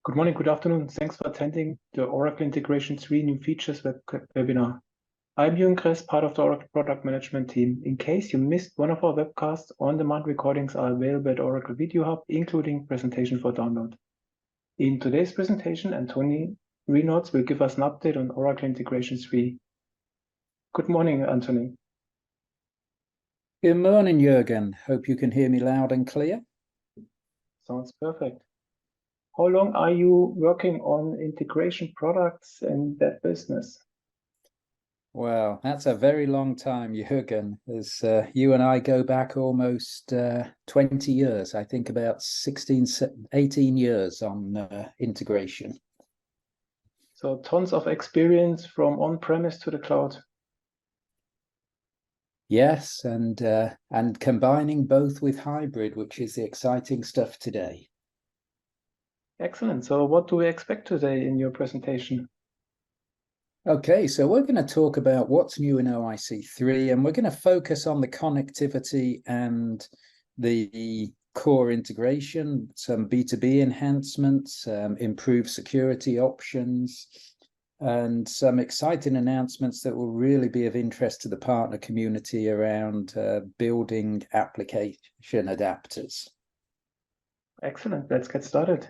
Good morning, good afternoon. Thanks for attending the Oracle Integration 3 New Features webinar. I'm Jürgen Kress, part of the Oracle Product Management team. In case you missed one of our webcasts, on-demand recordings are available at Oracle Video Hub, including presentation for download. In today's presentation, Antony Reynolds will give us an update on Oracle Integration 3. Good morning, Antony. Good morning, Jürgen. Hope you can hear me loud and clear. Sounds perfect. How long are you working on integration products and that business? Well, that's a very long time, Jürgen, as you and I go back almost 20 years. I think about 18 years on integration. So tons of experience from on-premise to the cloud. Yes, and combining both with hybrid, which is the exciting stuff today. Excellent. So what do we expect today in your presentation? Okay, so we're going to talk about what's new in OIC3, and we're going to focus on the connectivity and the core integration, some B2B enhancements, improved security options, and some exciting announcements that will really be of interest to the partner community around building application adapters. Excellent. Let's get started.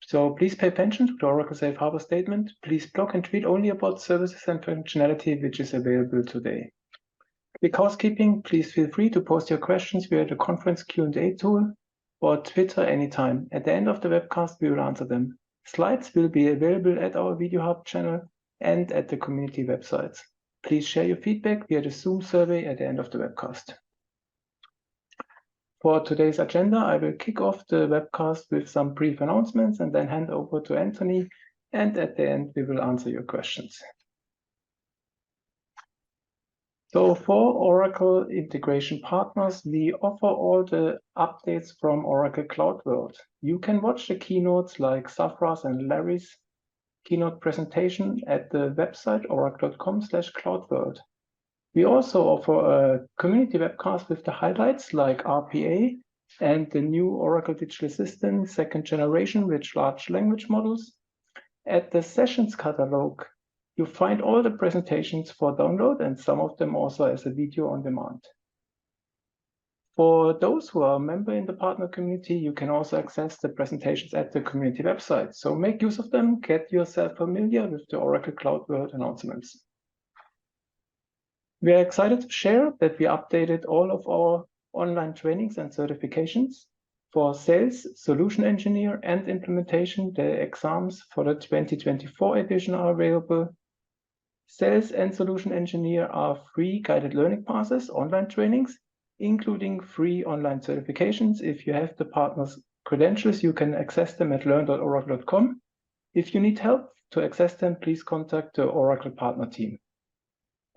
So please pay attention to the Oracle Safe Harbor statement. Please blog and tweet only about services and functionality which is available today. Quick housekeeping, please feel free to post your questions via the conference Q&A tool or Twitter anytime. At the end of the webcast, we will answer them. Slides will be available at our Video Hub channel and at the community websites. Please share your feedback via the Zoom survey at the end of the webcast. For today's agenda, I will kick off the webcast with some brief announcements and then hand over to Antony, and at the end we will answer your questions. So for Oracle integration partners, we offer all the updates from Oracle Cloud World. You can watch the keynotes like Safra's and Larry's keynote presentation at the website oracle.com/cloudworld. We also offer a community webcast with the highlights like RPA and the new Oracle Digital Assistant 2nd generation with large language models. At the sessions catalog, you find all the presentations for download and some of them also as a video on demand. For those who are a member in the partner community, you can also access the presentations at the community website. So make use of them, get yourself familiar with the Oracle Cloud World announcements. We are excited to share that we updated all of our online trainings and certifications. For sales, solution engineer, and implementation, the exams for the 2024 edition are available. Sales and solution engineer are free guided learning passes, online trainings, including free online certifications. If you have the partner's credentials, you can access them at learn.oracle.com. If you need help to access them, please contact the Oracle partner team.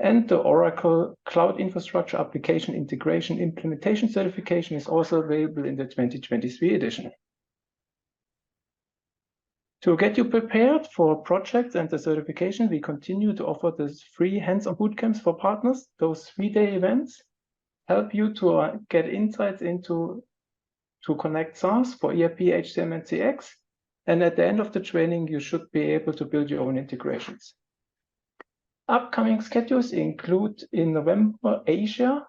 And the Oracle Cloud Infrastructure Application Integration Implementation Certification is also available in the 2023 edition. To get you prepared for projects and the certification, we continue to offer this free hands-on bootcamps for partners. Those 3-day events help you to get insights into to connect SaaS for ERP, HCM, and CX. And at the end of the training, you should be able to build your own integrations. Upcoming schedules include in November, Asia,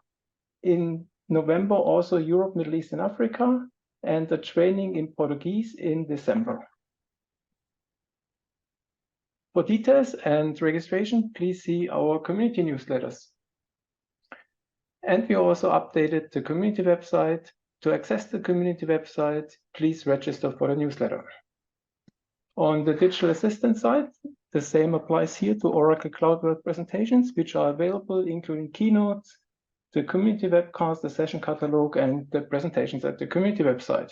in November, also Europe, Middle East, and Africa, and the training in Portuguese in December. For details and registration, please see our community newsletters. And we also updated the community website. To access the community website, please register for the newsletter. On the digital assistant side, the same applies here to Oracle Cloud World presentations, which are available, including keynotes, the community webcast, the session catalog, and the presentations at the community website.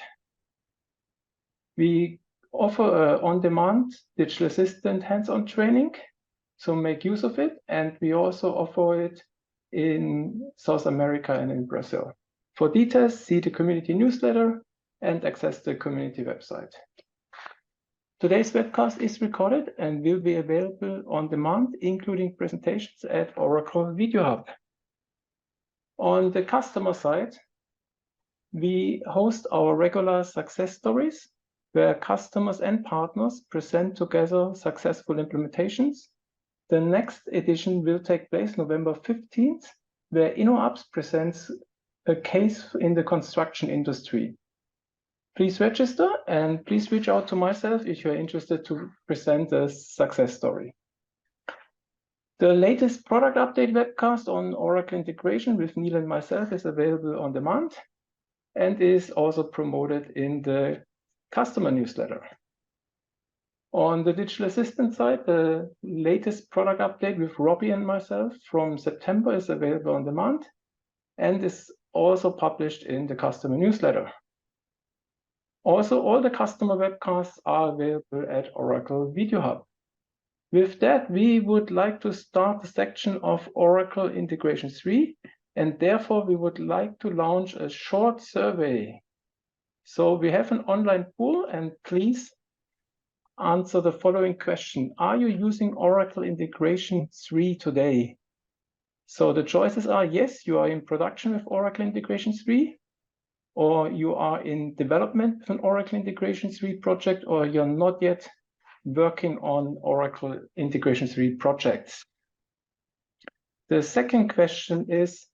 We offer an on-demand digital assistant hands-on training, so make use of it. And we also offer it in South America and in Brazil. For details, see the community newsletter and access the community website. Today's webcast is recorded and will be available on demand, including presentations at Oracle Video Hub. On the customer side, we host our regular success stories where customers and partners present together successful implementations. The next edition will take place November 15th, where InnoApps presents a case in the construction industry. Please register and please reach out to myself if you're interested to present a success story. The latest product update webcast on Oracle integration with Neil and myself is available on demand and is also promoted in the customer newsletter. On the digital assistant side, the latest product update with Robbie and myself from September is available on demand and is also published in the customer newsletter. Also, all the customer webcasts are available at Oracle Video Hub. With that, we would like to start the section of Oracle Integration 3, and therefore we would like to launch a short survey. So we have an online poll, and please answer the following question. Are you using Oracle Integration 3 today? So the choices are yes, you are in production with Oracle Integration 3, or you are in development with an Oracle Integration 3 project, or you're not yet working on Oracle Integration 3 projects. The second question is,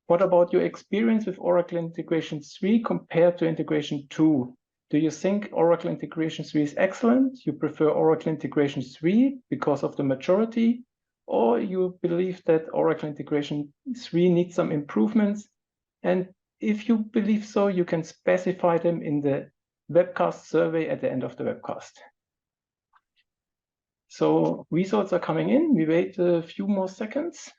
what about your experience with Oracle Integration 3 compared to Integration 2? Do you think Oracle Integration 3 is excellent? You prefer Oracle Integration 3 because of the maturity? Or you believe that Oracle Integration 3 needs some improvements? And if you believe so, you can specify them in the webcast survey at the end of the webcast. So results are coming in. We wait a few more seconds.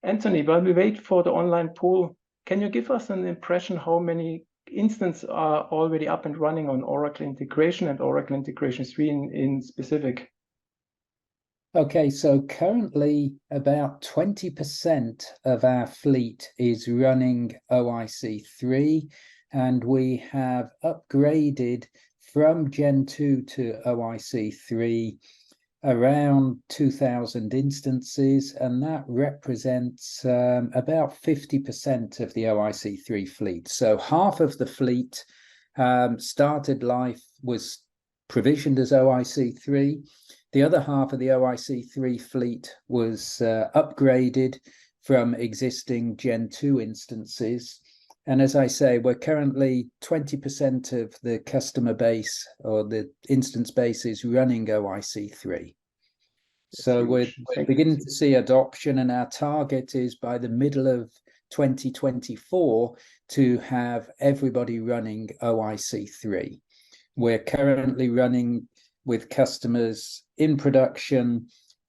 Antony, while we wait for the online poll, can you give us an impression how many instances are already up and running on Oracle Integration and Oracle Integration 3 in specific? Okay, so currently about 20% of our fleet is running OIC 3, and we have upgraded from Gen 2 to OIC 3 around 2,000 instances, and that represents about 50% of the OIC 3 fleet. So half of the fleet started life was provisioned as OIC 3. The other half of the OIC 3 fleet was upgraded from existing Gen 2 instances. And as I say, we're currently 20% of the customer base or the instance base is running OIC 3. So we're beginning to see adoption, and our target is by the middle of 2024 to have everybody running OIC 3. We're currently running with customers in production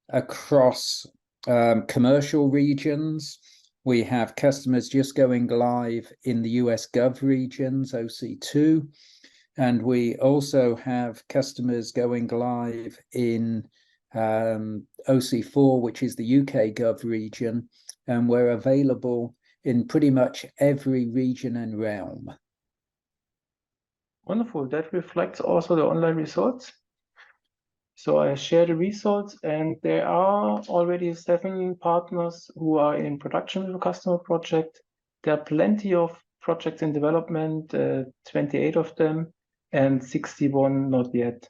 across commercial regions. We have customers just going live in the US Gov regions, OC2, and we also have customers going live in OC4, which is the UK Gov region, and we're available in pretty much every region and realm. Wonderful. That reflects also the online results. So I share the results, and there are already 7 partners who are in production with a customer project. There are plenty of projects in development, 28 of them, and 61 not yet.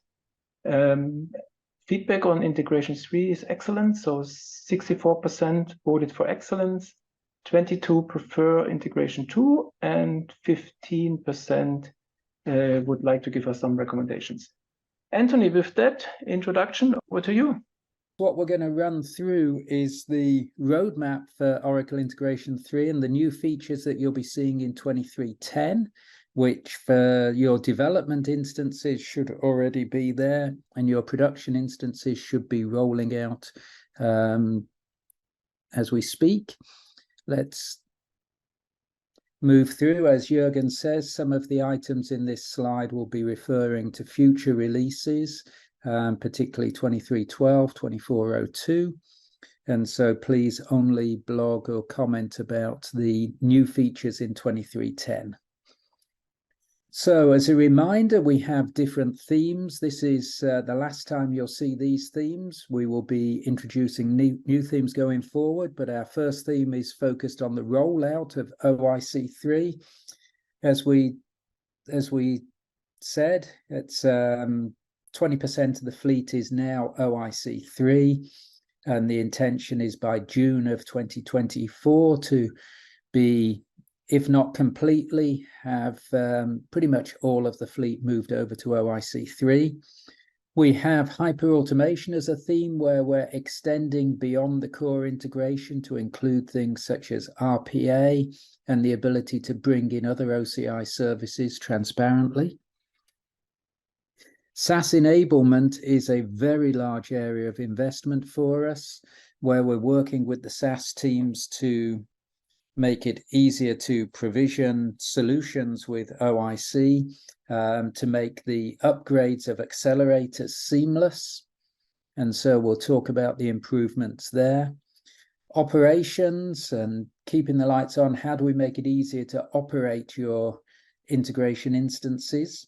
Feedback on Integration 3 is excellent. So 64% voted for excellence, 22 prefer Integration 2, and 15% would like to give us some recommendations. Antony, with that introduction, over to you. What we're going to run through is the roadmap for Oracle Integration 3 and the new features that you'll be seeing in 23.10, which for your development instances should already be there, and your production instances should be rolling out as we speak. Let's move through. As Jürgen says, some of the items in this slide will be referring to future releases, particularly 23.12, 24.02. And so please only blog or comment about the new features in 23.10. So as a reminder, we have different themes. This is the last time you'll see these themes. We will be introducing new themes going forward, but our first theme is focused on the rollout of OIC3. As we said, it's 20% of the fleet is now OIC3, and the intention is by June of 2024 to be, if not completely, have pretty much all of the fleet moved over to OIC3. We have hyper-automation as a theme where we're extending beyond the core integration to include things such as RPA and the ability to bring in other OCI services transparently. SaaS enablement is a very large area of investment for us, where we're working with the SaaS teams to make it easier to provision solutions with OIC, to make the upgrades of accelerators seamless. And so we'll talk about the improvements there. Operations and keeping the lights on. How do we make it easier to operate your integration instances?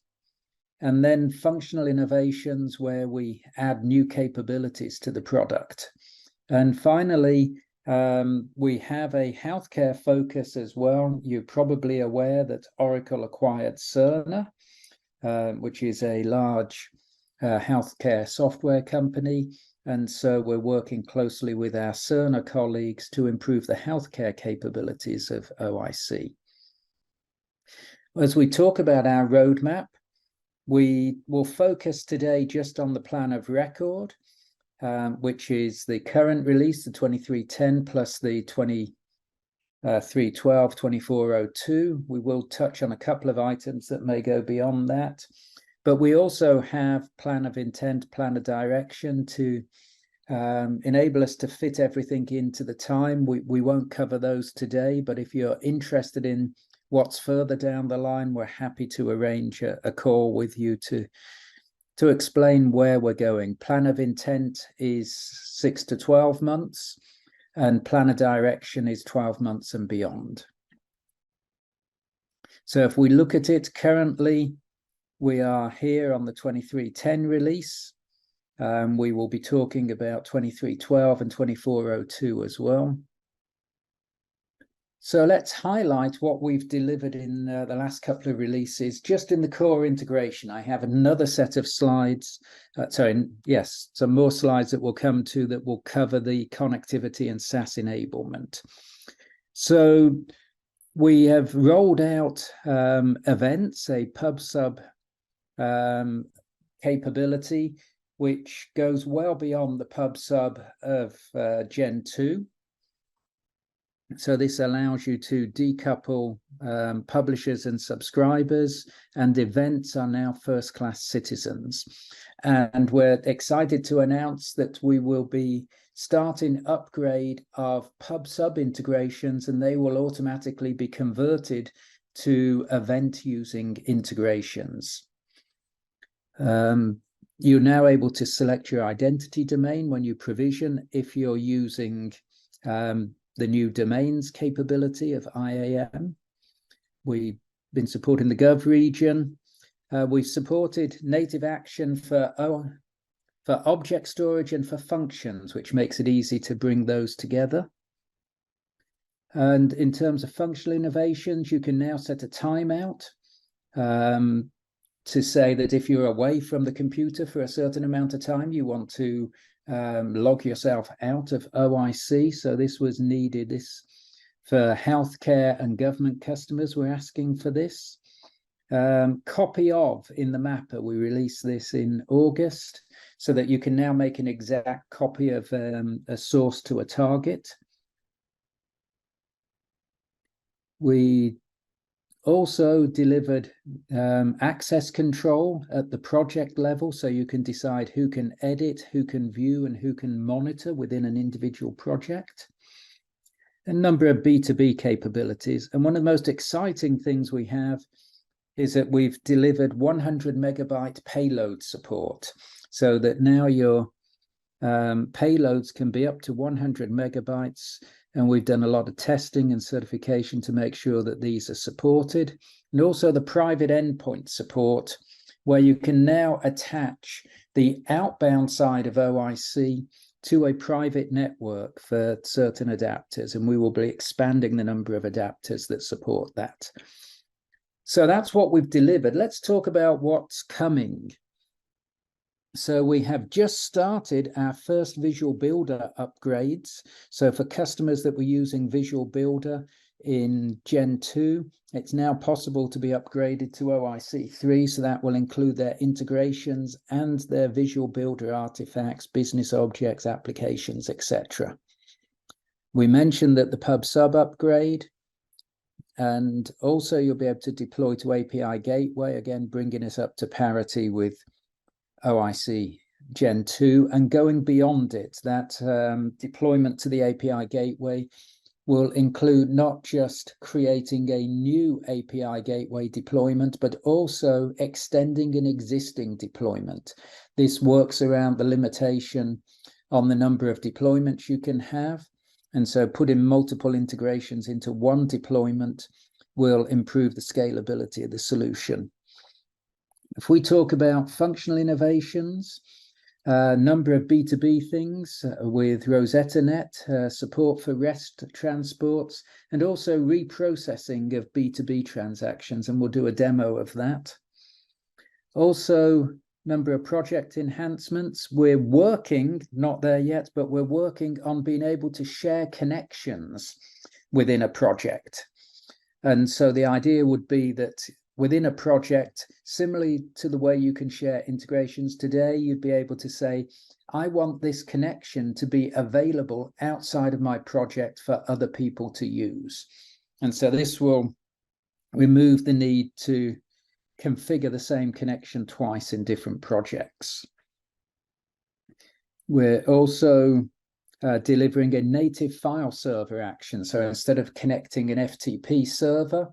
And then functional innovations where we add new capabilities to the product. And finally, we have a healthcare focus as well. You're probably aware that Oracle acquired Cerner, which is a large healthcare software company. And so we're working closely with our Cerner colleagues to improve the healthcare capabilities of OIC. As we talk about our roadmap, we will focus today just on the plan of record, which is the current release, the 2310 plus the 2312, 2402. We will touch on a couple of items that may go beyond that. But we also have plan of intent, plan of direction to enable us to fit everything into the time. We won't cover those today, but if you're interested in what's further down the line, we're happy to arrange a call with you to explain where we're going. Plan of intent is 6 to 12 months, and plan of direction is 12 months and beyond. So if we look at it currently, we are here on the 2310 release. We will be talking about 2312 and 2402 as well. So let's highlight what we've delivered in the last couple of releases, just in the core integration. I have another set of slides, some more slides that we'll come to that will cover the connectivity and SaaS enablement. So we have rolled out events, a pub/sub capability, which goes well beyond the pub/sub of Gen 2. So this allows you to decouple publishers and subscribers, and events are now first-class citizens. And we're excited to announce that we will be starting upgrade of pub/sub integrations, and they will automatically be converted to event-using integrations. You're now able to select your identity domain when you provision if you're using the new domains capability of IAM. We've been supporting the Gov region. We've supported native action for object storage and for functions, which makes it easy to bring those together. And in terms of functional innovations, you can now set a timeout to say that if you're away from the computer for a certain amount of time, you want to log yourself out of OIC. So this was needed. This for healthcare and government customers, we're asking for this. Copy of in the mapper, we released this in August, so that you can now make an exact copy of a source to a target. We also delivered access control at the project level, so you can decide who can edit, who can view, and who can monitor within an individual project. A number of B2B capabilities. And one of the most exciting things we have is that we've delivered 100 megabyte payload support, so that now your payloads can be up to 100 megabytes. And we've done a lot of testing and certification to make sure that these are supported. And also the private endpoint support, where you can now attach the outbound side of OIC to a private network for certain adapters. And we will be expanding the number of adapters that support that. So that's what we've delivered. Let's talk about what's coming. So we have just started our first Visual Builder upgrades. So for customers that were using Visual Builder in Gen 2, it's now possible to be upgraded to OIC 3. So that will include their integrations and their Visual Builder artifacts, business objects, applications, etc. We mentioned that the pub sub upgrade, and also you'll be able to deploy to API Gateway, again, bringing us up to parity with OIC Gen 2 and going beyond it. That deployment to the API Gateway will include not just creating a new API Gateway deployment, but also extending an existing deployment. This works around the limitation on the number of deployments you can have. And so putting multiple integrations into one deployment will improve the scalability of the solution. If we talk about functional innovations, a number of B2B things with RosettaNet, support for REST transports, and also reprocessing of B2B transactions, and we'll do a demo of that. Also, number of project enhancements. We're working, not there yet, but we're working on being able to share connections within a project. And so the idea would be that within a project, similarly to the way you can share integrations today, you'd be able to say, I want this connection to be available outside of my project for other people to use. And so this will remove the need to configure the same connection twice in different projects. We're also delivering a native file server action. So instead of connecting an FTP server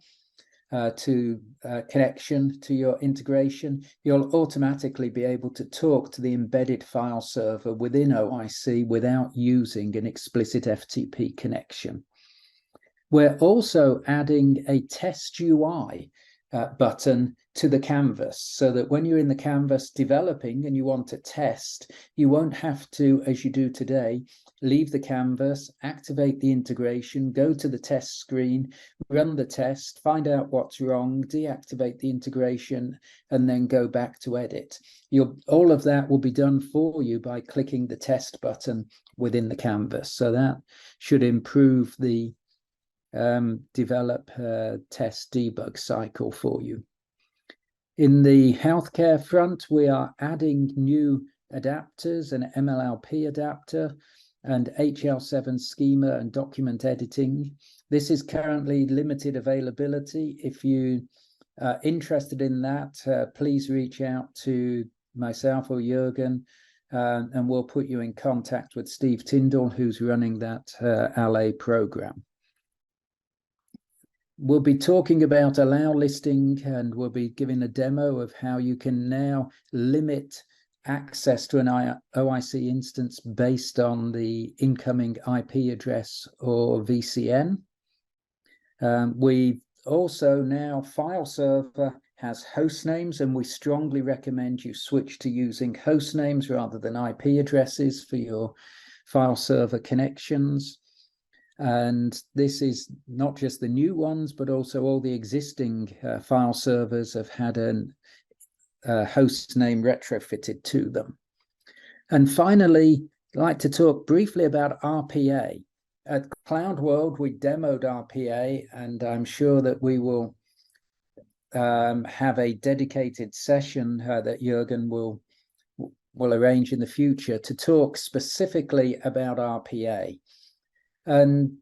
to connection to your integration, you'll automatically be able to talk to the embedded file server within OIC without using an explicit FTP connection. We're also adding a test UI button to the canvas, so that when you're in the canvas developing and you want to test, you won't have to, as you do today, leave the canvas, activate the integration, go to the test screen, run the test, find out what's wrong, deactivate the integration, and then go back to edit. All of that will be done for you by clicking the test button within the canvas. So that should improve the develop, test, debug cycle for you. In the healthcare front, we are adding new adapters, an MLLP adapter, and HL7 schema and document editing. This is currently limited availability. If you are interested in that, please reach out to myself or Jürgen, and we'll put you in contact with Steve Tyndall, who's running that LA program. We'll be talking about allow listing, and we'll be giving a demo of how you can now limit access to an OIC instance based on the incoming IP address or VCN. We also now, file server has host names, and we strongly recommend you switch to using host names rather than IP addresses for your file server connections. And this is not just the new ones, but also all the existing file servers have had a host name retrofitted to them. And finally, I'd like to talk briefly about RPA. At Cloud World, we demoed RPA, and I'm sure that we will have a dedicated session that Jürgen will arrange in the future to talk specifically about RPA. And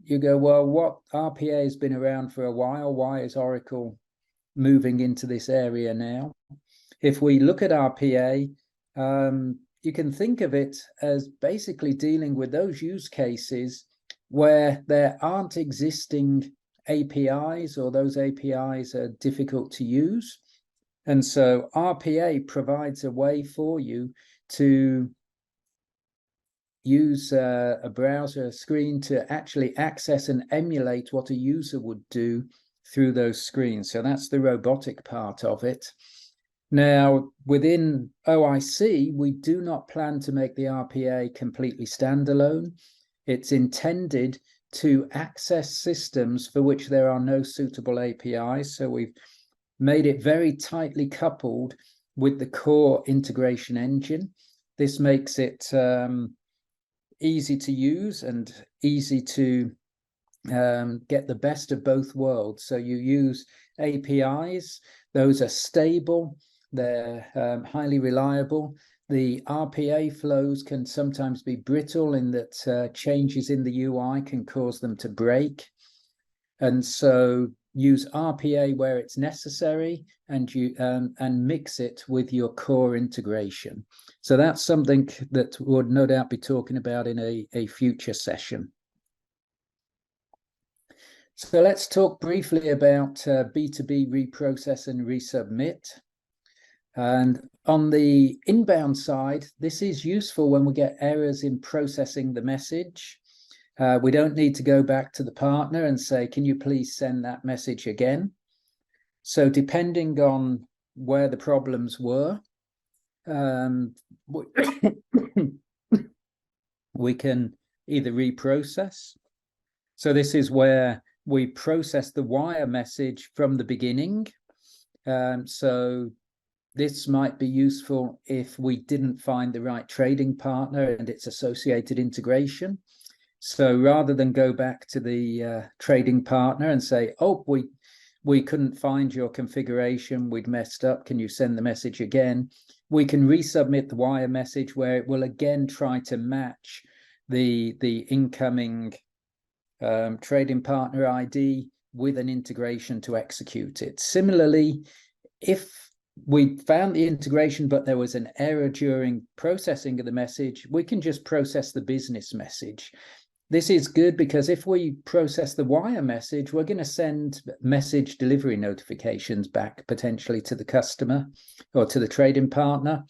you go, well, what RPA has been around for a while. Why is Oracle moving into this area now? If we look at RPA, you can think of it as basically dealing with those use cases where there aren't existing APIs, or those APIs are difficult to use. And so RPA provides a way for you to use a browser screen to actually access and emulate what a user would do through those screens. So that's the robotic part of it. Now, within OIC, we do not plan to make the RPA completely standalone. It's intended to access systems for which there are no suitable APIs. So we've made it very tightly coupled with the core integration engine. This makes it easy to use and easy to get the best of both worlds. So you use APIs, those are stable, they're highly reliable. The RPA flows can sometimes be brittle in that changes in the UI can cause them to break. And so use RPA where it's necessary, and mix it with your core integration. So that's something that we'll no doubt be talking about in a future session. So let's talk briefly about B2B reprocess and resubmit. And on the inbound side, this is useful when we get errors in processing the message. We don't need to go back to the partner and say, can you please send that message again? So depending on where the problems were, we can either reprocess. So this is where we process the wire message from the beginning. So this might be useful if we didn't find the right trading partner and its associated integration. So rather than go back to the trading partner and say, oh, we couldn't find your configuration, we'd messed up, can you send the message again? We can resubmit the wire message where it will again try to match the incoming trading partner ID with an integration to execute it. Similarly, if we found the integration, but there was an error during processing of the message, we can just process the business message. This is good because if we process the wire message, we're going to send message delivery notifications back potentially to the customer or to the trading partner.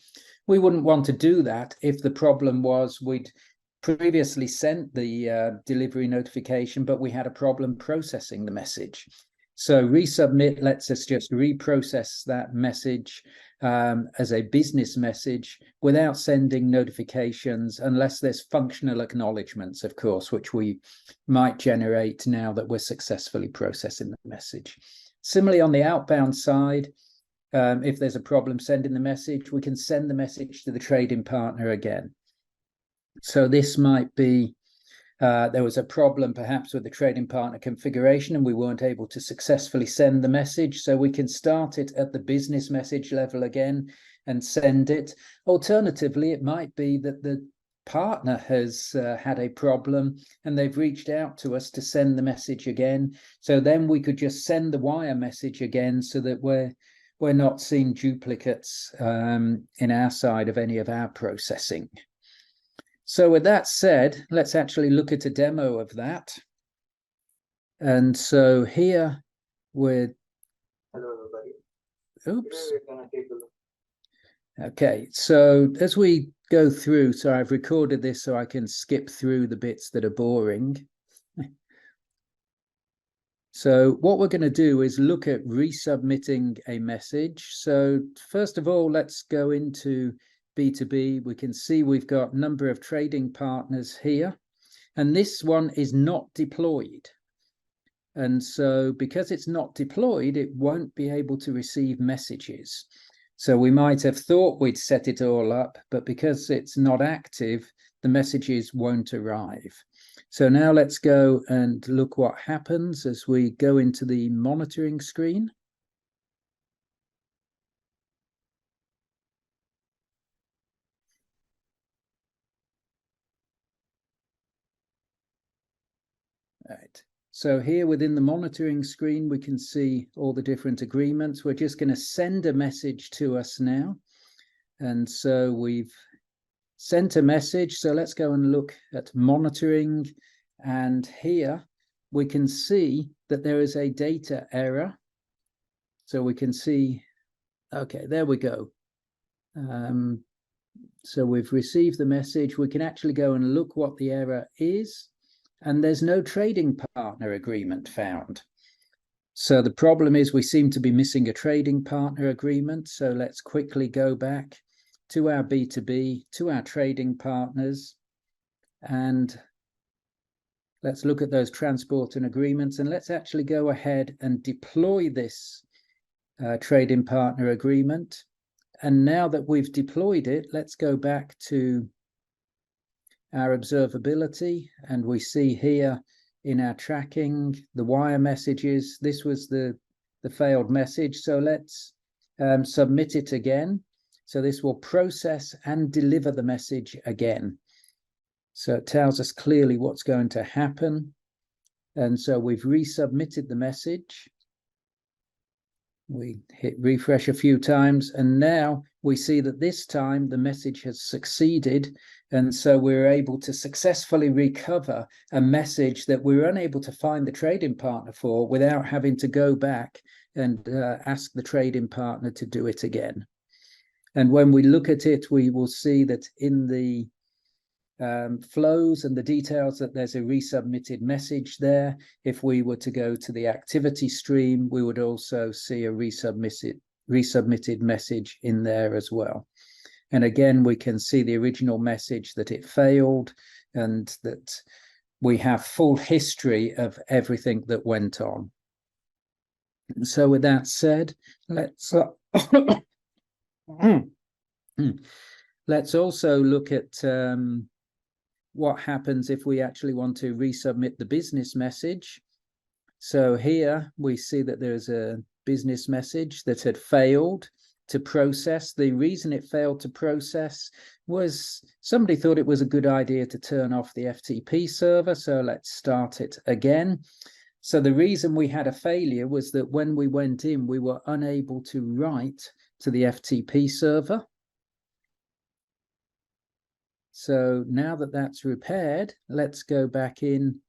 We wouldn't want to do that if the problem was we'd previously sent the delivery notification, but we had a problem processing the message. So resubmit lets us just reprocess that message as a business message without sending notifications, unless there's functional acknowledgements, of course, which we might generate now that we're successfully processing the message. Similarly, on the outbound side, if there's a problem sending the message, we can send the message to the trading partner again. So this might be there was a problem perhaps with the trading partner configuration and we weren't able to successfully send the message. So we can start it at the business message level again and send it. Alternatively, it might be that the partner has had a problem and they've reached out to us to send the message again. So then we could just send the wire message again so that we're not seeing duplicates in our side of any of our processing. So with that said, let's actually look at a demo of that. And so here we're... Hello, everybody. Oops. Today we're going to take a look. Okay, so as we go through, so I've recorded this so I can skip through the bits that are boring. So what we're going to do is look at resubmitting a message. So first of all, let's go into B2B. We can see we've got a number of trading partners here, and this one is not deployed. And so because it's not deployed, it won't be able to receive messages. So we might have thought we'd set it all up, but because it's not active, the messages won't arrive. So now let's go and look what happens as we go into the monitoring screen. Right. So here within the monitoring screen, we can see all the different agreements. We're just going to send a message to us now. And so we've sent a message. So let's go and look at monitoring. And here we can see that there is a data error. So we can see, okay, there we go. So we've received the message. We can actually go and look what the error is, and there's no trading partner agreement found. So the problem is we seem to be missing a trading partner agreement. So let's quickly go back to our B2B, to our trading partners, and let's look at those transport and agreements, and let's actually go ahead and deploy this trading partner agreement. And now that we've deployed it, let's go back to our observability, and we see here in our tracking the wire messages. This was the failed message. So let's submit it again. So this will process and deliver the message again. So it tells us clearly what's going to happen. And so we've resubmitted the message. We hit refresh a few times, and now we see that this time the message has succeeded. And so we're able to successfully recover a message that we were unable to find the trading partner for without having to go back and ask the trading partner to do it again. And when we look at it, we will see that in the flows and the details that there's a resubmitted message there. If we were to go to the activity stream, we would also see a resubmitted message in there as well. And again, we can see the original message that it failed, and that we have full history of everything that went on. So with that said, let's let's also look at what happens if we actually want to resubmit the business message. So here we see that there's a business message that had failed to process. The reason it failed to process was somebody thought it was a good idea to turn off the FTP server. So let's start it again. So the reason we had a failure was that when we went in, we were unable to write to the FTP server. So now that that's repaired, let's go back in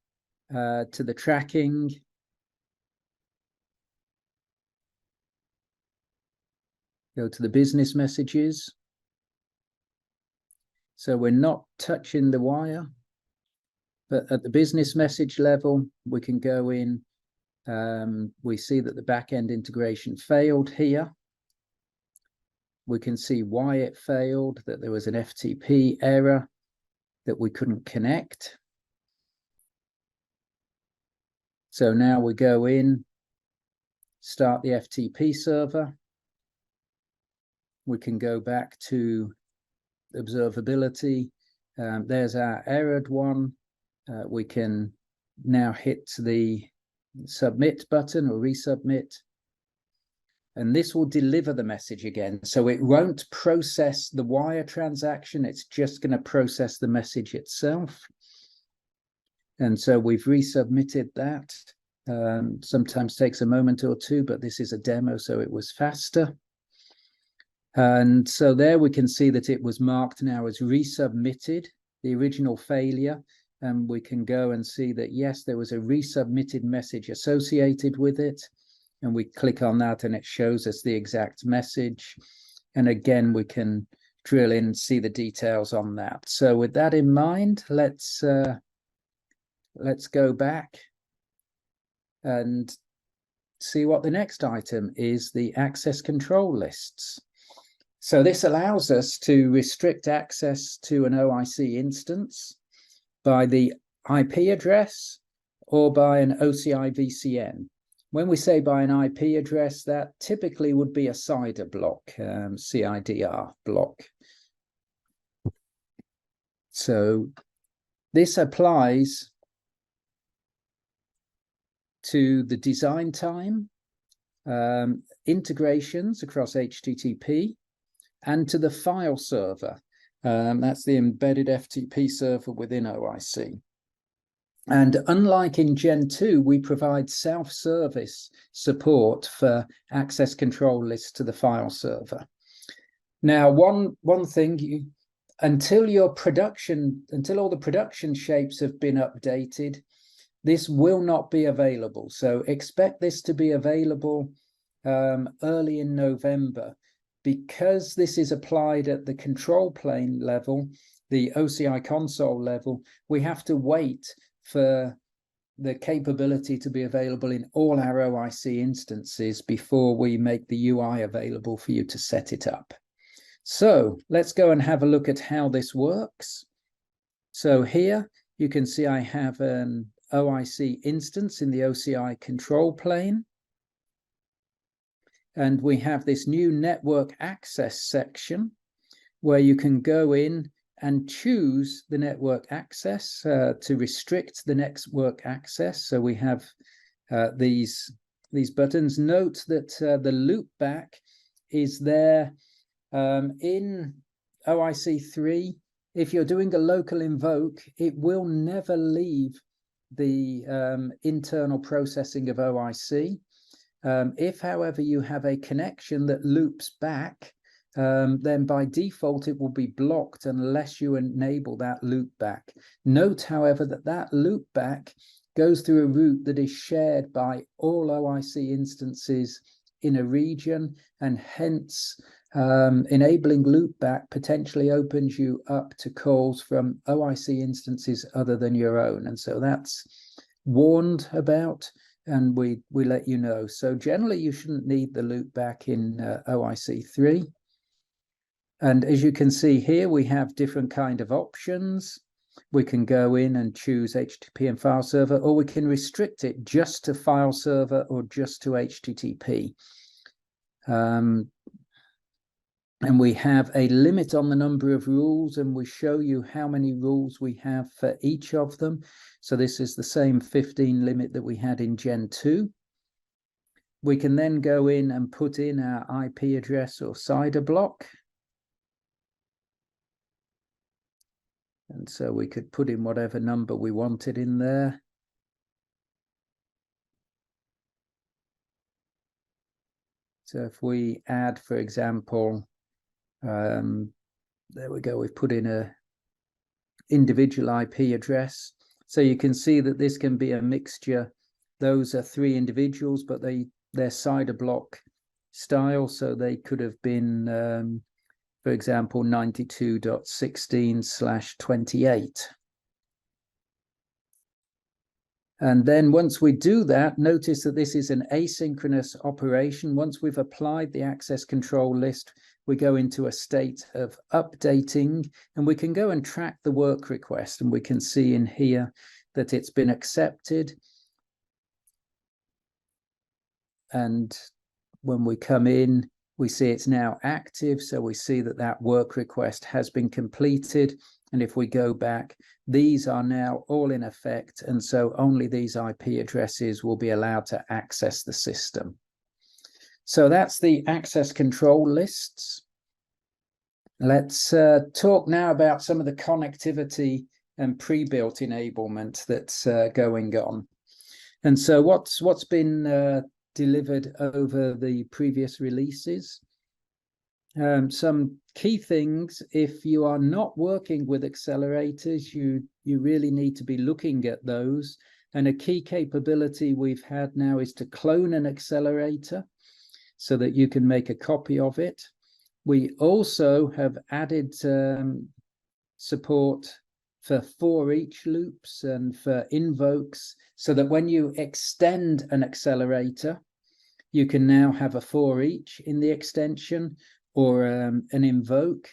to the tracking. Go to the business messages. So we're not touching the wire, but at the business message level, we can go in. We see that the back-end integration failed here. We can see why it failed, that there was an FTP error, that we couldn't connect. So now we go in, start the FTP server. We can go back to observability. There's our errored one. We can now hit the submit button or resubmit. And this will deliver the message again. So it won't process the wire transaction. It's just going to process the message itself. And so we've resubmitted that. Sometimes takes a moment or two, but this is a demo, so it was faster. And so there we can see that it was marked now as resubmitted, the original failure. And we can go and see that, yes, there was a resubmitted message associated with it. And we click on that and it shows us the exact message. And again, we can drill in and see the details on that. So with that in mind, let's go back and see what the next item is, the access control lists. So this allows us to restrict access to an OIC instance by the IP address or by an OCI VCN. When we say by an IP address, that typically would be a CIDR block, CIDR block. So this applies to the design time, integrations across HTTP, and to the file server. That's the embedded FTP server within OIC. And unlike in Gen 2, we provide self-service support for access control lists to the file server. Now, one thing, until all the production shapes have been updated, this will not be available. So expect this to be available early in November. because this is applied at the control plane level, the OCI console level, we have to wait for the capability to be available in all our OIC instances before we make the UI available for you to set it up. So let's go and have a look at how this works. So here you can see I have an OIC instance in the OCI control plane. And we have this new network access section where you can go in and choose the network access to restrict the network access. So we have these buttons. Note that the loopback is there in OIC3. If you're doing a local invoke, it will never leave the internal processing of OIC. If, however, you have a connection that loops back, then by default it will be blocked unless you enable that loop back. Note, however, that that loop back goes through a route that is shared by all OIC instances in a region, and hence enabling loopback potentially opens you up to calls from OIC instances other than your own. And so that's warned about, and we let you know. So generally you shouldn't need the loopback in OIC3. And as you can see here, we have different kind of options. We can go in and choose HTTP and file server, or we can restrict it just to file server or just to HTTP. And we have a limit on the number of rules, and we show you how many rules we have for each of them. So this is the same 15 limit that we had in Gen 2. We can then go in and put in our IP address or CIDR block. And so we could put in whatever number we wanted in there. So if we add, for example, there we go, we've put in a individual IP address. So you can see that this can be a mixture. Those are 3 individuals, but they're CIDR block style. So they could have been, for example, 92.16/28. And then once we do that, notice that this is an asynchronous operation. Once we've applied the access control list, we go into a state of updating, and we can go and track the work request. And we can see in here that it's been accepted. And when we come in, we see it's now active. So we see that that work request has been completed. And if we go back, these are now all in effect. And so only these IP addresses will be allowed to access the system. So that's the access control lists. Let's talk now about some of the connectivity and pre-built enablement that's going on. And so what's been delivered over the previous releases? Some key things: if you are not working with accelerators, you really need to be looking at those. And a key capability we've had now is to clone an accelerator so that you can make a copy of it. We also have added support for for each loops and for invokes, so that when you extend an accelerator, you can now have a for each in the extension, or an invoke.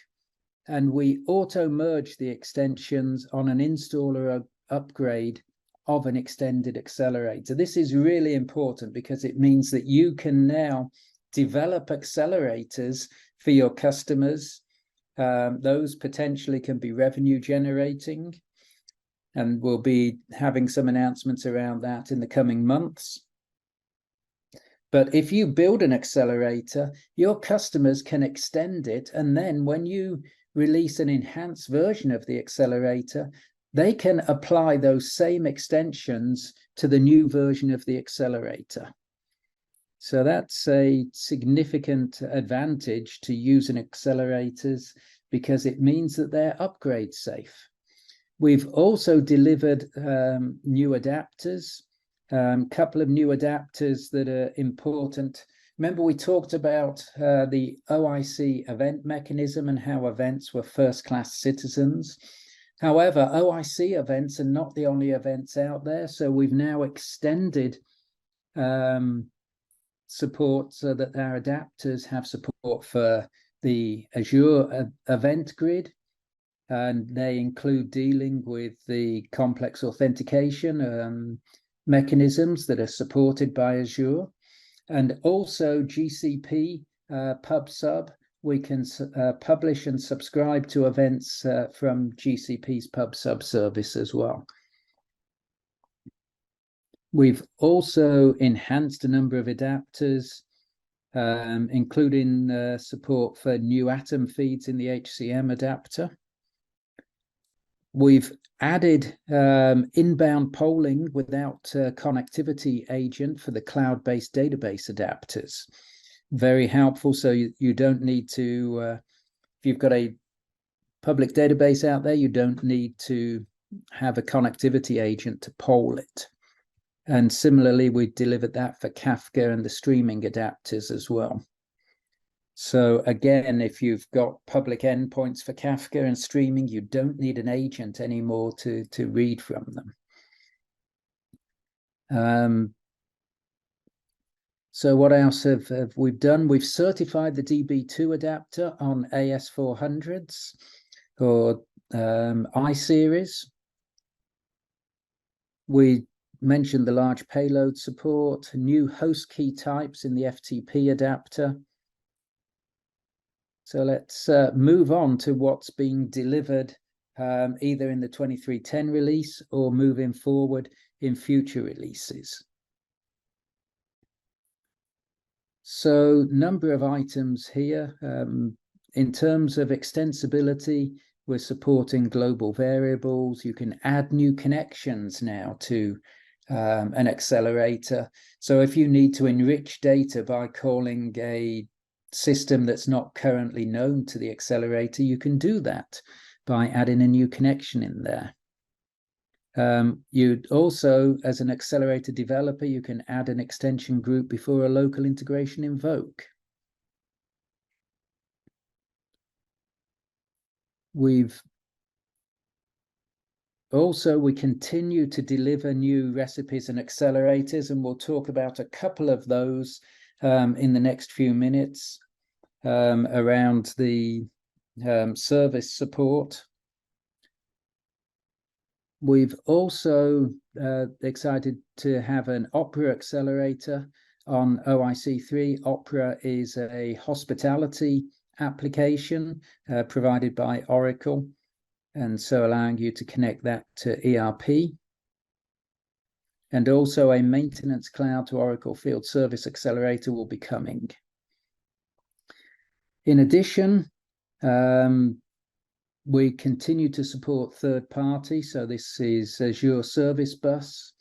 And we auto merge the extensions on an installer upgrade of an extended accelerator. This is really important because it means that you can now develop accelerators for your customers. Those potentially can be revenue generating, and we'll be having some announcements around that in the coming months. But if you build an accelerator, your customers can extend it, and then when you release an enhanced version of the accelerator, they can apply those same extensions to the new version of the accelerator. So that's a significant advantage to using accelerators, because it means that they're upgrade safe. We've also delivered new adapters, couple of new adapters that are important Remember, we talked about the OIC event mechanism and how events were first-class citizens. However, OIC events are not the only events out there. So we've now extended support so that our adapters have support for the Azure event grid. And they include dealing with the complex authentication mechanisms that are supported by Azure. And also GCP PubSub, we can publish and subscribe to events from GCP's PubSub service as well. We've also enhanced a number of adapters, including support for new atom feeds in the HCM adapter. We've added inbound polling without connectivity agent for the cloud-based database adapters. Very helpful. So you don't need to, if you've got a public database out there, you don't need to have a connectivity agent to poll it. And similarly, we delivered that for Kafka and the streaming adapters as well. So again, if you've got public endpoints for Kafka and streaming, you don't need an agent anymore to read from them. So what else have we done? We've certified the DB2 adapter on AS400s or iSeries. We mentioned the large payload support, new host key types in the FTP adapter. So let's move on to what's being delivered either in the 2310 release or moving forward in future releases. So number of items here. In terms of extensibility, we're supporting global variables. You can add new connections now to an accelerator. So if you need to enrich data by calling a system that's not currently known to the accelerator, you can do that by adding a new connection in there. You'd also, as an accelerator developer, you can add an extension group before a local integration invoke. We continue to deliver new recipes and accelerators, and we'll talk about a couple of those in the next few minutes around the service support. We've also excited to have an Opera accelerator on OIC3. Opera is a hospitality application provided by Oracle, and so allowing you to connect that to ERP. And also a maintenance cloud to Oracle Field Service Accelerator will be coming. In addition, we continue to support third party. So this is Azure Service Bus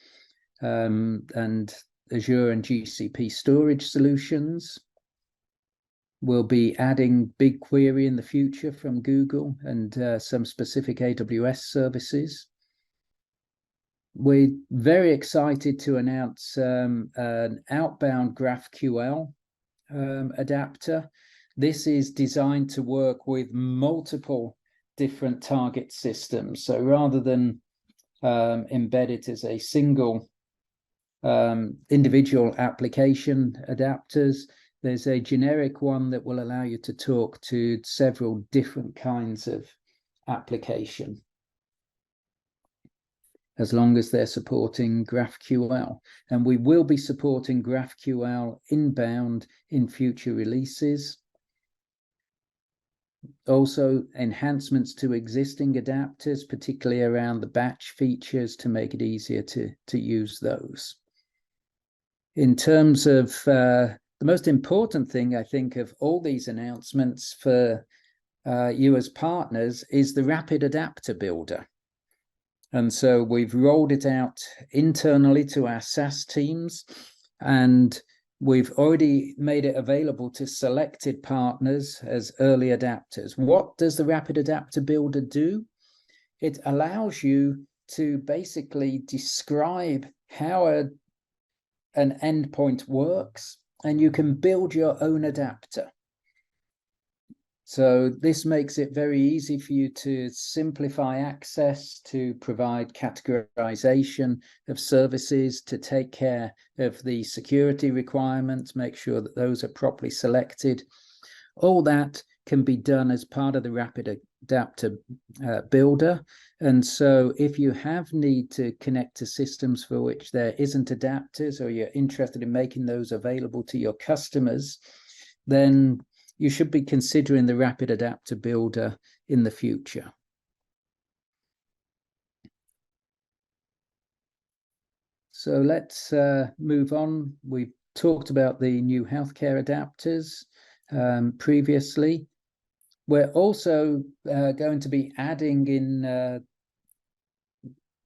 and Azure and GCP storage solutions. We'll be adding BigQuery in the future from Google and some specific AWS services. We're very excited to announce an outbound GraphQL adapter. This is designed to work with multiple different target systems. So rather than embed it as a single individual application adapters, there's a generic one that will allow you to talk to several different kinds of application, as long as they're supporting GraphQL. And we will be supporting GraphQL inbound in future releases. Also, enhancements to existing adapters, particularly around the batch features, to make it easier to use those. In terms of the most important thing, I think, of all these announcements for you as partners is the Rapid Adapter Builder. And so we've rolled it out internally to our SaaS teams, and we've already made it available to selected partners as early adapters. What does the Rapid Adapter Builder do? It allows you to basically describe how an endpoint works and you can build your own adapter. So this makes it very easy for you to simplify access, to provide categorization of services, to take care of the security requirements, make sure that those are properly selected. All that can be done as part of the Rapid Adapter Builder. And so if you have need to connect to systems for which there isn't adapters, or you're interested in making those available to your customers, then you should be considering the Rapid Adapter Builder in the future. So let's move on. We've talked about the new healthcare adapters previously. We're also going to be adding in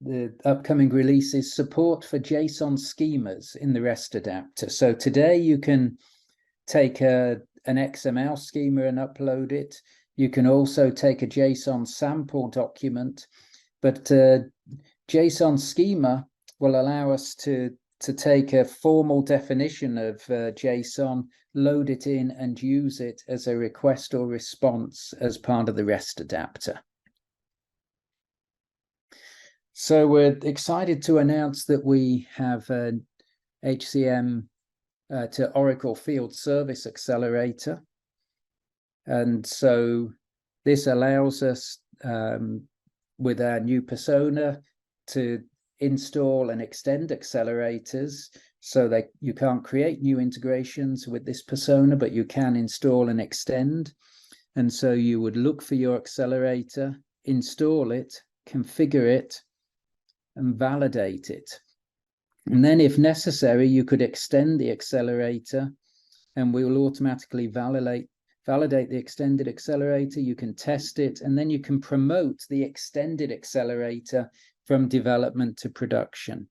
the upcoming releases support for JSON schemas in the REST adapter. So today you can take an XML schema and upload it. You can also take a JSON sample document, but JSON schema will allow us to take a formal definition of JSON, load it in, and use it as a request or response as part of the REST adapter. So we're excited to announce that we have an HCM to Oracle Field Service Accelerator. And so this allows us, with our new persona, to install and extend accelerators, so that you can't create new integrations with this persona, but you can install and extend. And so you would look for your accelerator, install it, configure it, and validate it. And then if necessary, you could extend the accelerator, and we will automatically validate the extended accelerator. You can test it, and then you can promote the extended accelerator from development to production.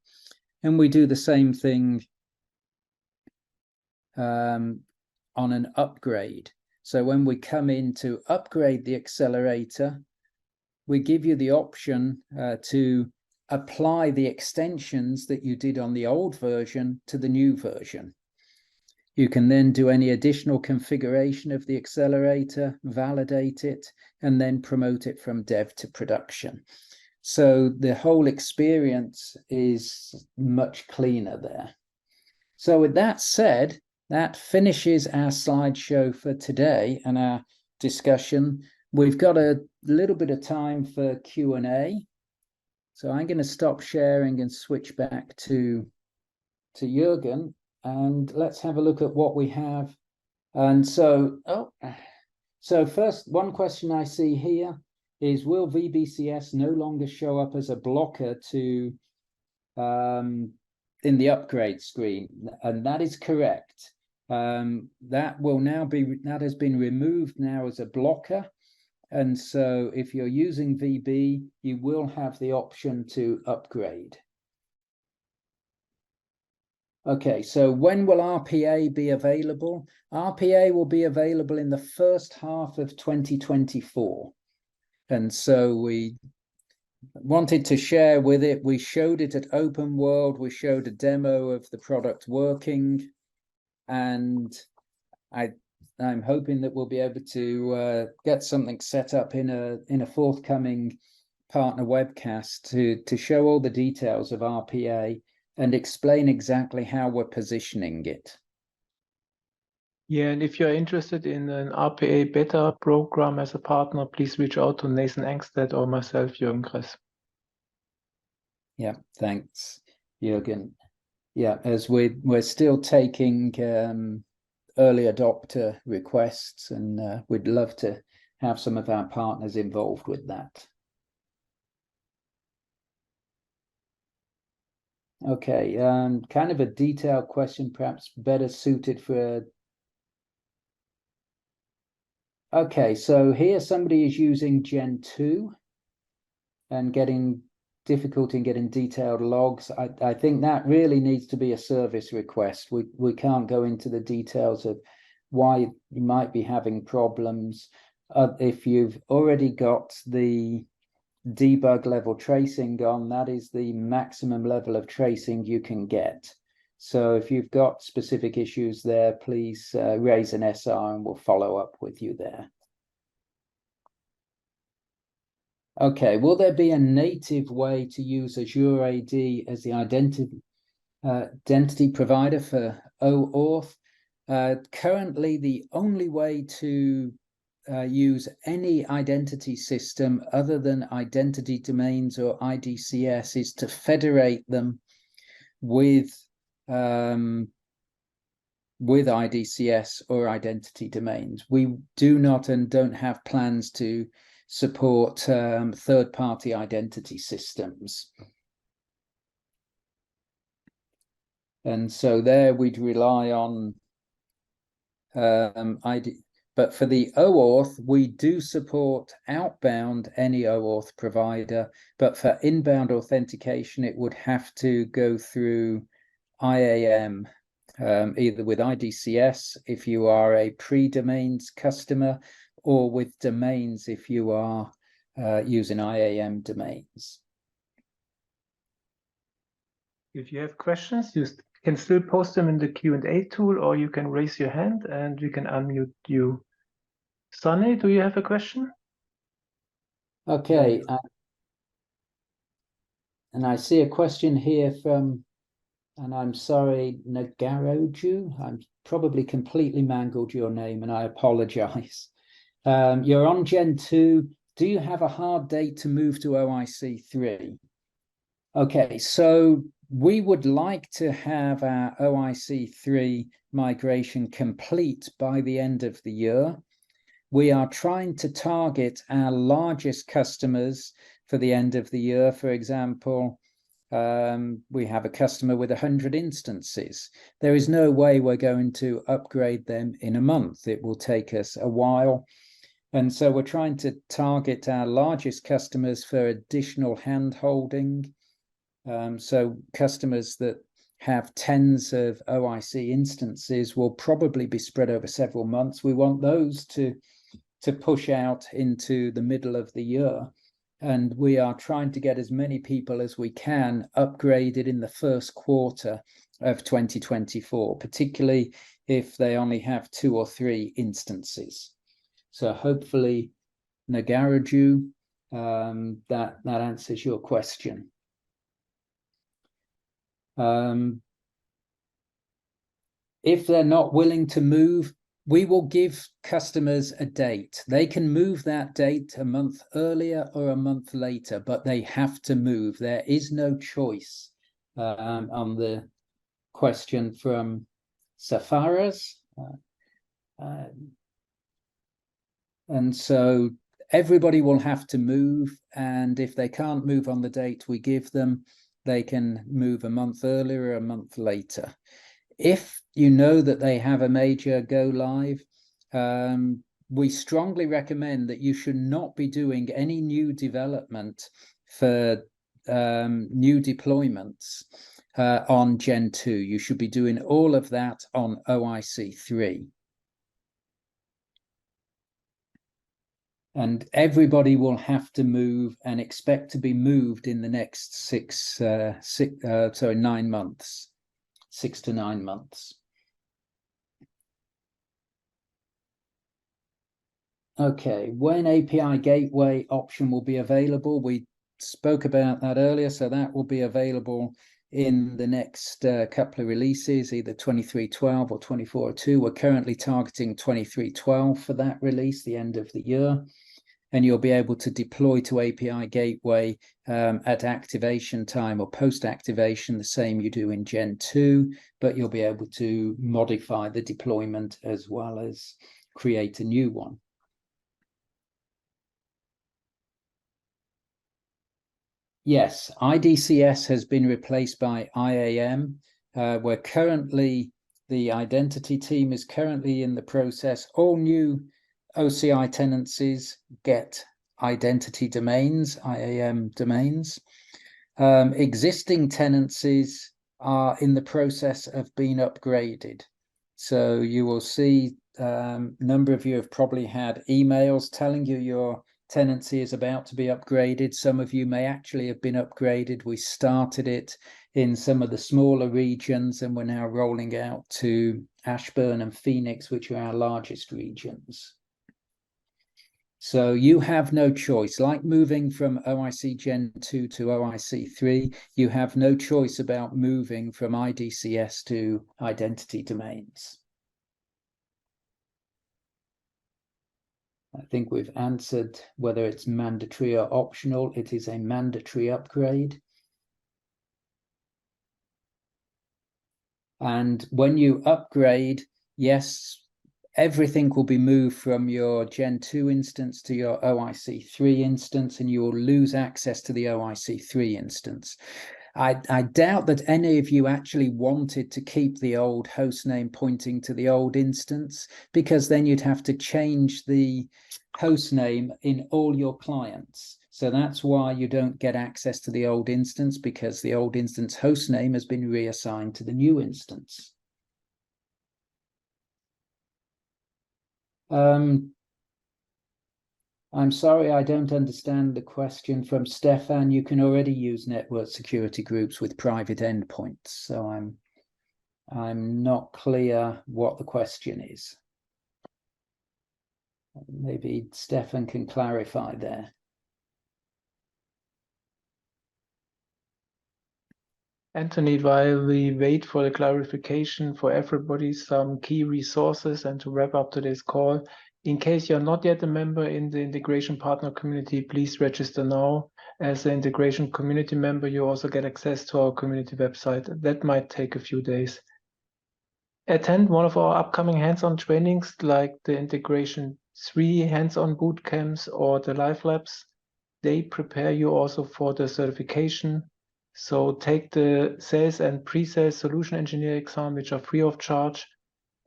And we do the same thing on an upgrade. So when we come in to upgrade the accelerator, we give you the option to apply the extensions that you did on the old version to the new version. You can then do any additional configuration of the accelerator, validate it, and then promote it from dev to production. So the whole experience is much cleaner there. So with that said, that finishes our slideshow for today and our discussion. We've got a little bit of time for Q&A. So I'm going to stop sharing and switch back to Jürgen, and let's have a look at what we have. And so, so first, one question I see here is, will VBCS no longer show up as a blocker to in the upgrade screen? And that is correct. That will now be, that has been removed now as a blocker. And so if you're using VB, you will have the option to upgrade. Okay, so when will RPA be available? RPA will be available in the first half of 2024. And so we wanted to share with it. We showed it at Open World. We showed a demo of the product working. And I'm hoping that we'll be able to get something set up in a forthcoming partner webcast to show all the details of RPA and explain exactly how we're positioning it. Yeah, and if you're interested in an RPA beta program as a partner, please reach out to Nathan Engstedt or myself, Jürgen Kress. Yeah, thanks, Jürgen. Yeah, as we're still taking early adopter requests, and we'd love to have some of our partners involved with that. Okay, kind of a detailed question, perhaps better suited for. Okay, so here somebody is using Gen 2 and getting difficulty in getting detailed logs. I think that really needs to be a service request. We can't go into the details of why you might be having problems. If you've already got the debug level tracing on, that is the maximum level of tracing you can get. So if you've got specific issues there, please raise an SR and we'll follow up with you there. Okay, will there be a native way to use Azure AD as the identity provider for OAuth? Currently, the only way to use any identity system other than identity domains or IDCS is to federate them with IDCS or identity domains. We do not and don't have plans to support third-party identity systems. And so there we'd rely on ID. But for the OAuth, we do support outbound any OAuth provider, but for inbound authentication, it would have to go through IAM, either with IDCS if you are a pre-domains customer, or with domains if you are using IAM domains. If you have questions, you can still post them in the Q&A tool, or you can raise your hand and we can unmute you. Sunny, do you have a question? Okay. And I see a question here from, and I'm sorry, Nagaroju. I'm probably completely mangled your name and I apologize. You're on Gen 2. Do you have a hard date to move to OIC 3? Okay, so we would like to have our OIC 3 migration complete by the end of the year. We are trying to target our largest customers for the end of the year. For example, we have a customer with 100 instances. There is no way we're going to upgrade them in a month. It will take us a while. And so we're trying to target our largest customers for additional hand-holding. So customers that have tens of OIC instances will probably be spread over several months. We want those to push out into the middle of the year. And we are trying to get as many people as we can upgraded in the first quarter of 2024, particularly if they only have 2 or 3 instances. So hopefully, Nagaraju, that answers your question. If they're not willing to move, we will give customers a date. They can move that date a month earlier or a month later, but they have to move. There is no choice. On the question from Safaras. And so everybody will have to move. And if they can't move on the date we give them, they can move a month earlier or a month later. If you know that they have a major go live, we strongly recommend that you should not be doing any new development for new deployments on Gen 2. You should be doing all of that on OIC 3. And everybody will have to move and expect to be moved in the next 9 months. 6 to 9 months. Okay, when API gateway option will be available? We spoke about that earlier, so that will be available in the next couple of releases, either 23.12 or 24.2. We're currently targeting 23.12 for that release, the end of the year. And you'll be able to deploy to API gateway at activation time or post-activation, the same you do in Gen 2, but you'll be able to modify the deployment as well as create a new one. Yes, IDCS has been replaced by IAM. We're currently, the identity team is currently in the process. All new OCI tenancies get identity domains, IAM domains. Existing tenancies are in the process of being upgraded. So you will see a number of you have probably had emails telling you your tenancy is about to be upgraded. Some of you may actually have been upgraded. We started it in some of the smaller regions, and we're now rolling out to Ashburn and Phoenix, which are our largest regions. So you have no choice. Like moving from OIC Gen 2 to OIC 3, you have no choice about moving from IDCS to identity domains. I think we've answered whether it's mandatory or optional. It is a mandatory upgrade. And when you upgrade, yes, everything will be moved from your Gen 2 instance to your OIC 3 instance, and you will lose access to the OIC 3 instance. I doubt that any of you actually wanted to keep the old host name pointing to the old instance, because then you'd have to change the host name in all your clients. So that's why you don't get access to the old instance, because the old instance host name has been reassigned to the new instance. I'm sorry, I don't understand the question from Stefan. You can already use network security groups with private endpoints. So I'm not clear what the question is. Maybe Stefan can clarify there. Antony, while we wait for the clarification for everybody, some key resources, and to wrap up today's call, in case you're not yet a member in the integration partner community, please register now. As an integration community member, you also get access to our community website. That might take a few days. Attend one of our upcoming hands-on trainings, like the Integration 3 hands-on bootcamps or the live labs. They prepare you also for the certification. So take the sales and pre-sales solution engineer exam, which are free of charge,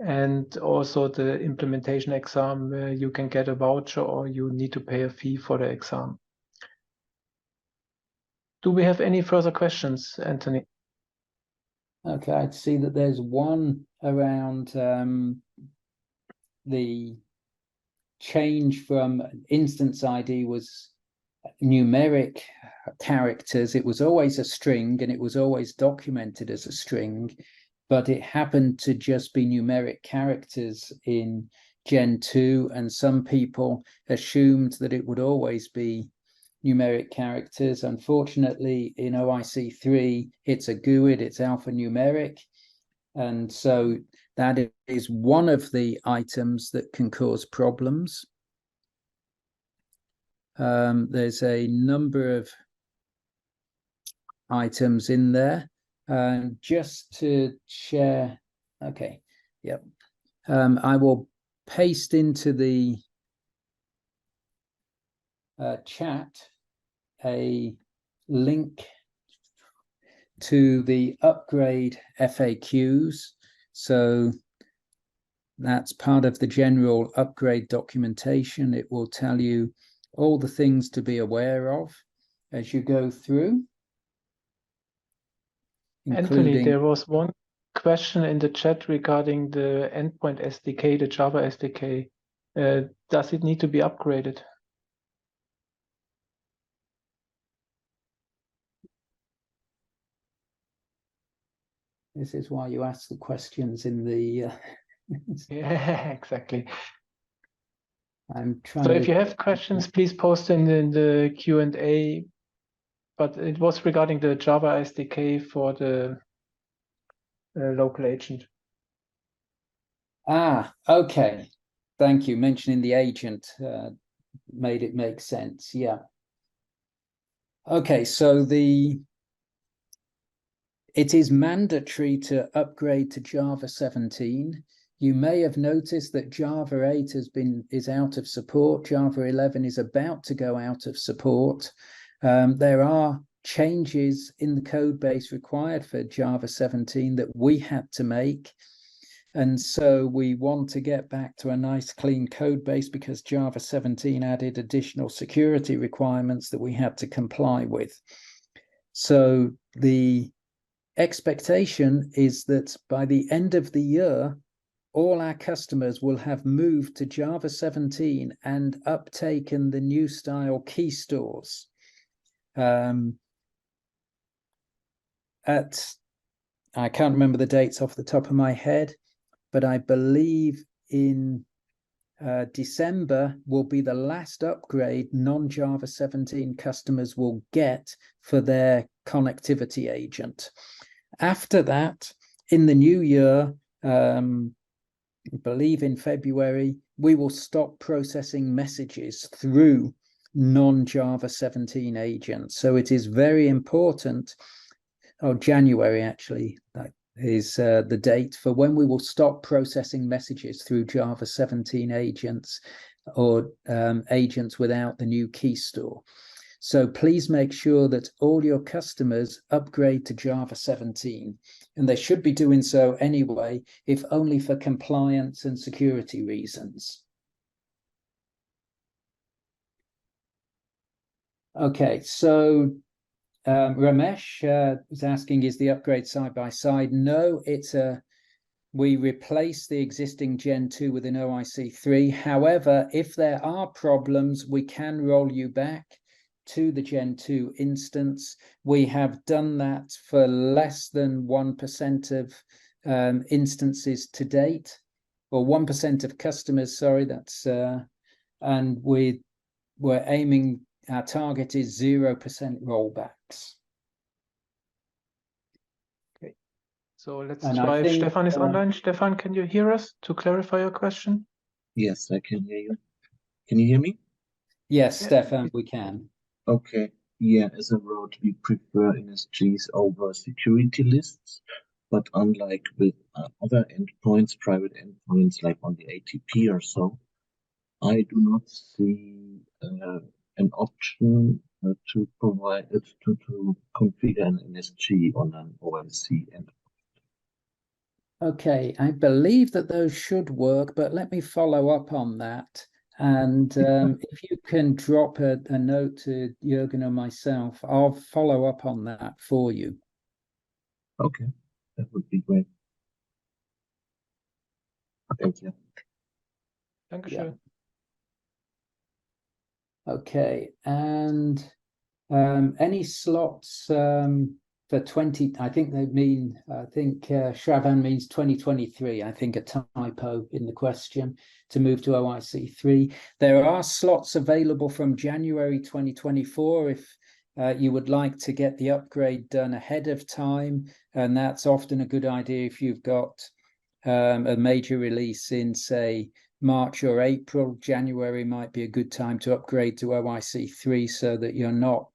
and also the implementation exam, where you can get a voucher or you need to pay a fee for the exam. Do we have any further questions, Antony? Okay, I see that there's one around the change from instance ID was numeric characters. It was always a string, and it was always documented as a string, but it happened to just be numeric characters in Gen 2, and some people assumed that it would always be numeric characters. Unfortunately, in OIC 3, it's a GUID, it's alphanumeric, and so that is one of the items that can cause problems. There's a number of items in there. Just to share, okay, yep. I will paste into the chat a link to the upgrade FAQs. So that's part of the general upgrade documentation. It will tell you all the things to be aware of as you go through. Antony, there was one question in the chat regarding the endpoint SDK, the Java SDK. Does it need to be upgraded? This is why you ask the questions in the... Yeah, exactly. I'm trying so to... if you have questions, please post in the Q&A. But it was regarding the Java SDK for the local agent. Ah, okay. Thank you. Mentioning the agent made it make sense. Yeah. Okay, so it is mandatory to upgrade to Java 17. You may have noticed that Java 8 is out of support. Java 11 is about to go out of support. There are changes in the code base required for Java 17 that we had to make. And so we want to get back to a nice clean code base, because Java 17 added additional security requirements that we had to comply with. So the expectation is that by the end of the year, all our customers will have moved to Java 17 and uptaken the new style key stores. I can't remember the dates off the top of my head, but I believe in December will be the last upgrade non-Java 17 customers will get for their connectivity agent. After that, in the new year, I believe in February, we will stop processing messages through non-Java 17 agents. So it is very important, January actually, that is the date for when we will stop processing messages through Java 17 agents or agents without the new key store. So please make sure that all your customers upgrade to Java 17, and they should be doing so anyway, if only for compliance and security reasons. Okay, so Ramesh was asking, is the upgrade side by side? No, we replace the existing Gen 2 with an OIC 3. However, if there are problems, we can roll you back to the Gen 2 instance. We have done that for less than 1% of instances to date, or 1% of customers, sorry, that's and we're aiming, our target is 0% rollbacks. Okay, so let's And try if Stefan is uh, online. Stefan, can you hear us to clarify your question? Yes, I can hear you. Can you hear me? Yes, Yeah. Stefan, we can. Okay. Yeah, as a road, we prefer NSGs over security lists, but unlike with other endpoints, private endpoints like on the ATP or so, I do not see an option to provide it to configure an NSG on an OMC endpoint. Okay, I believe that those should work, but let me follow up on that. And if you can drop a note to Jürgen or myself, I'll follow up on that for you. Okay, that would be great. Thank you. Dankeschön. Okay, and any slots for 20, I think they mean, Shravan means 2023, I think a typo in the question, to move to OIC 3. There are slots available from January 2024 if you would like to get the upgrade done ahead of time, and that's often a good idea if you've got a major release in, say, March or April. January might be a good time to upgrade to OIC 3 so that you're not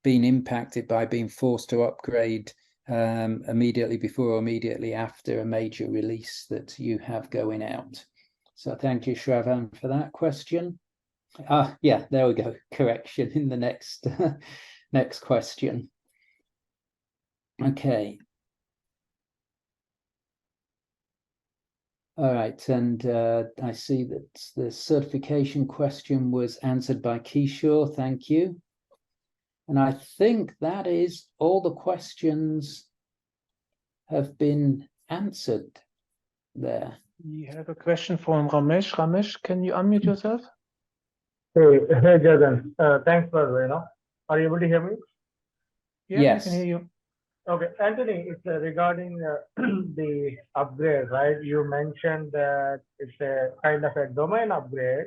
being impacted by being forced to upgrade immediately before or immediately after a major release that you have going out. So thank you, Shravan, for that question. Yeah, there we go. Correction in the next next question. Okay. All right, and I see that the certification question was answered by Kishore. Thank you. And I think that is all the questions have been answered there. We have a question from Ramesh. Ramesh, can you unmute yourself? Hey, Jürgen. Thanks for, are you able to hear me? Yeah, Yes. I can hear you. Okay, Antony, it's regarding the upgrade, right? You mentioned that it's a kind of a domain upgrade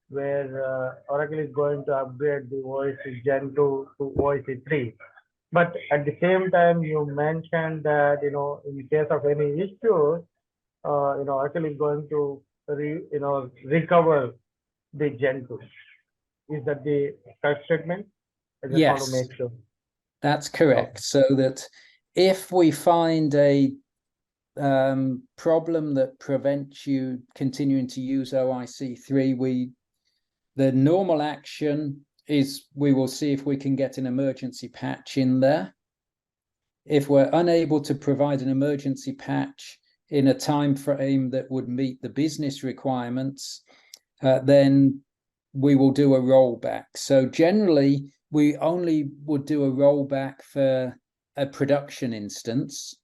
where Oracle is going to upgrade the OIC Gen 2 to OIC 3. But at the same time, you mentioned that, in case of any issues, Oracle is going to recover the Gen 2. Is that the correct statement? I just want to make sure. That's correct. Okay. So that if we find a problem that prevents you continuing to use OIC 3, the normal action is we will see if we can get an emergency patch in there. If we're unable to provide an emergency patch in a time frame that would meet the business requirements, then we will do a rollback. So generally, we only would do a rollback for a production instance,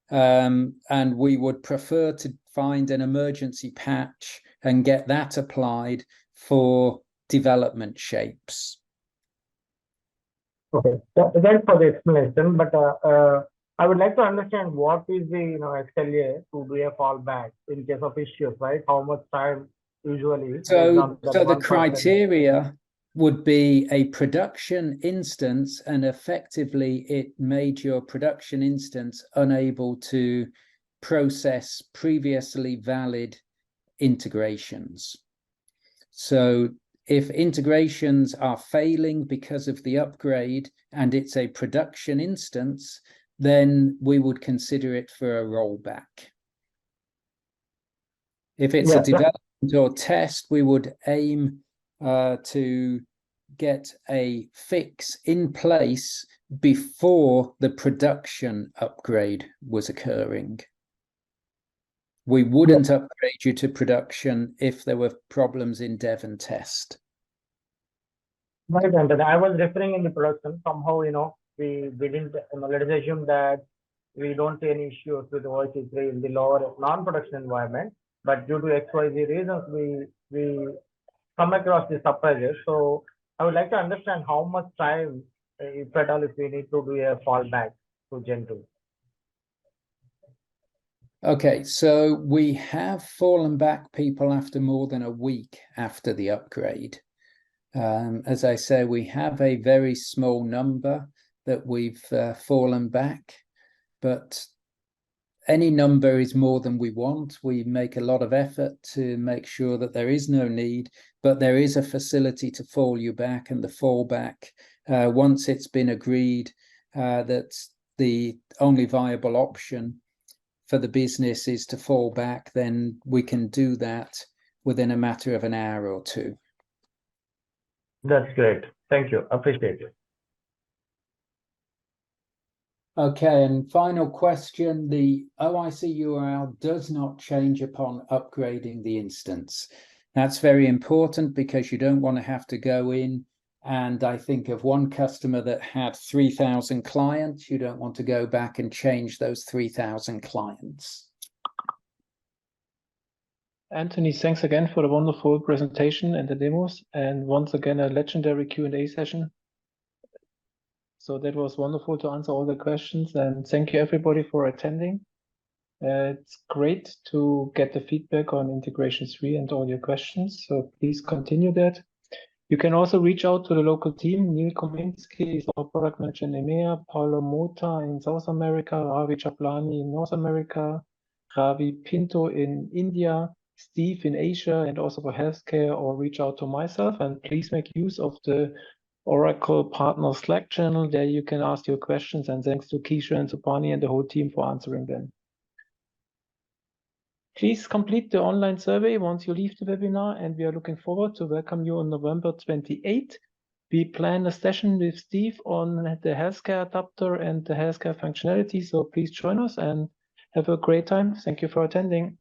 and we would prefer to find an emergency patch and get that applied for development shapes. Okay, thanks for the explanation. But I would like to understand what is the SLA to do a fallback in case of issues, right? How much time usually based on that So the 1%? criteria would be a production instance, and effectively it made your production instance unable to process previously valid integrations. So if integrations are failing because of the upgrade and it's a production instance, then we would consider it for a rollback. If it's a development or test, we would aim to get a fix in place before the production upgrade was occurring. We wouldn't upgrade you to production if there were problems in dev and test. Right, Antony. I was referring in the production. Somehow, we didn't, let us assume that we don't see any issues with OIC3 in the lower non-production environment, but due to XYZ reasons, we come across the surprises. So I would like to understand how much time, if at all, if we need to do a fallback to Gen 2. Okay, so we have fallen back people after more than a week after the upgrade. As I say, we have a very small number that we've fallen back, but any number is more than we want. We make a lot of effort to make sure that there is no need, but there is a facility to fall you back, and the fallback, once it's been agreed that's the only viable option for the business is to fall back, then we can do that within a matter of an hour or two. That's great. Thank you. Appreciate it. Okay, and final question. The OIC URL does not change upon upgrading the instance. That's very important because you don't want to have to go in, and I think of one customer that had 3,000 clients. You don't want to go back and change those 3,000 clients. Antony, thanks again for the wonderful presentation and the demos, and once again a legendary Q&A session. So that was wonderful to answer all the questions, and thank you everybody for attending. It's great to get the feedback on Integration 3 and all your questions, so please continue that. You can also reach out to the local team. Neil Kominski is our product manager in EMEA, Paolo Mota in South America, Ravi Chaplani in North America, Ravi Pinto in India, Steve in Asia, and also for healthcare, or reach out to myself. And please make use of the Oracle Partner Slack channel. There you can ask your questions, and thanks to Keisha and Supani and the whole team for answering them. Please complete the online survey once you leave the webinar, and we are looking forward to welcome you on November 28th. We plan a session with Steve on the healthcare adapter and the healthcare functionality, so please join us and have a great time. Thank you for attending.